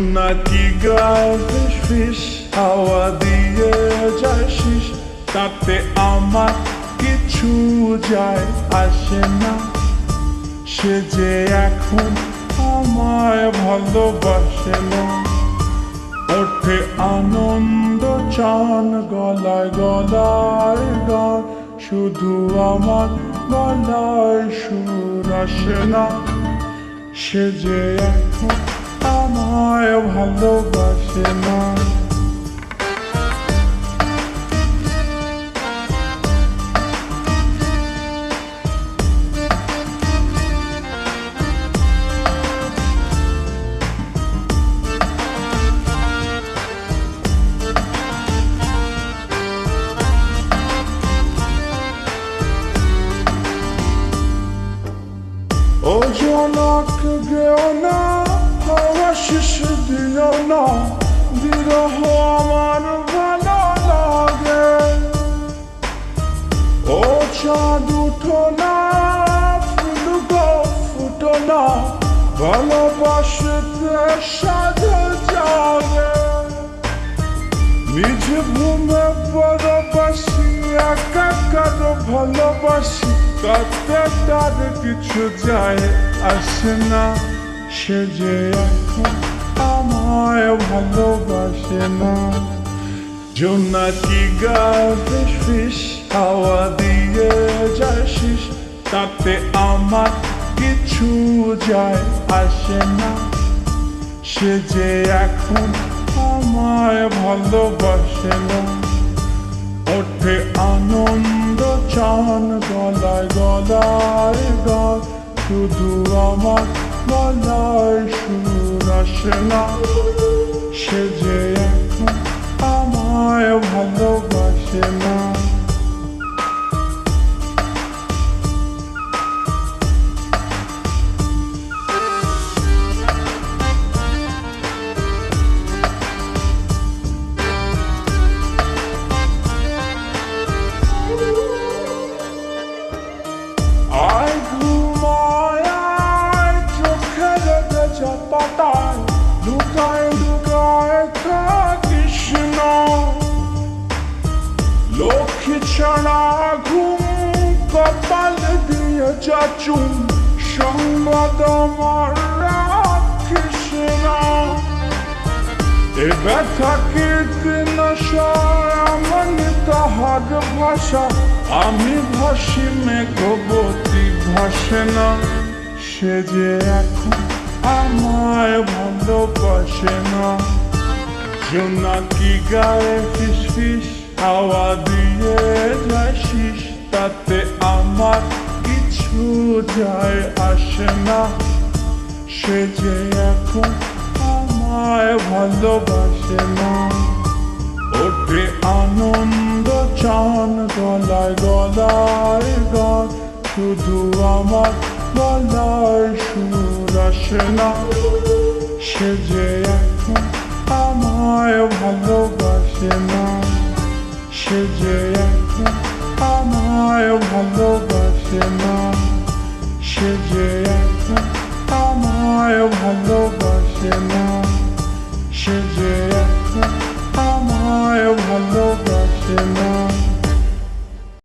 জোনাকি গায়ে ফিস ফিস হাওয়া দিয়ে যায় শিস, তাতে আমার কিছু যায় আসে না। সে যে এখন আমায় ভালোবাসে না। ওঠে আনন্দ চান গলায় গলায় গান, শুধু আমার গলায় সুর আসে না। সে যে এখন আমায় ভালোবাসে না। ও জনক গেও না, হাওয়া শেষ দিও না, বিরহ আমার ভালো লাগে। ও চাঁদ উঠো না, ফুল গো ফুটো না, ভালোবাসতে সাধে জাগে। নিজ ঘুমে পরবাসি, একাকার ভালোবাসি, তাতে তার কিছু যায় আসে না। সে যে এখন আমায় ভালোবাসে না। জোনাকি গায়ে ফিস ফিস হাওয়া দিয়ে যায় শিস, তাতে আমার কিছু যায় আসে না। সে যে এখন আমায় ভালোবাসে না। ওঠে আনন্দ চান গলায় গলায় গান, শুধু আমার গলায় সুর আসে না। সে যে এখন আমায় ভালোবাসে না। পাতায় লুকায় লুকায় থাকিস না, লক্ষ্মী ছাড়া ঘুম কপাল দিয়ে যাচুম, সংবাদ আমার রাখিস না। এ ব্যথা কীর্তিন আমার তাহার ভাষা, আমি ভাসি মেঘবতী ভাসে না। সে যে এখন আমায় ভালোবাসে না। জোনাকি গায়ে ফিস ফিস হাওয়া দিয়ে যায় শিস, তাতে আমার কিছু যায় আসে না। সে যে এখন আমায় ভালোবাসে না। ওঠে আনন্দ চান গলায় গলায় গান, শুধু আমার গলায় সুর আসে না। সে যে এখন আমায় ভালোবাসে না। সে যে এখন আমায় ভালোবাসে না। সে যে এখন আমায় ভালোবাসে না।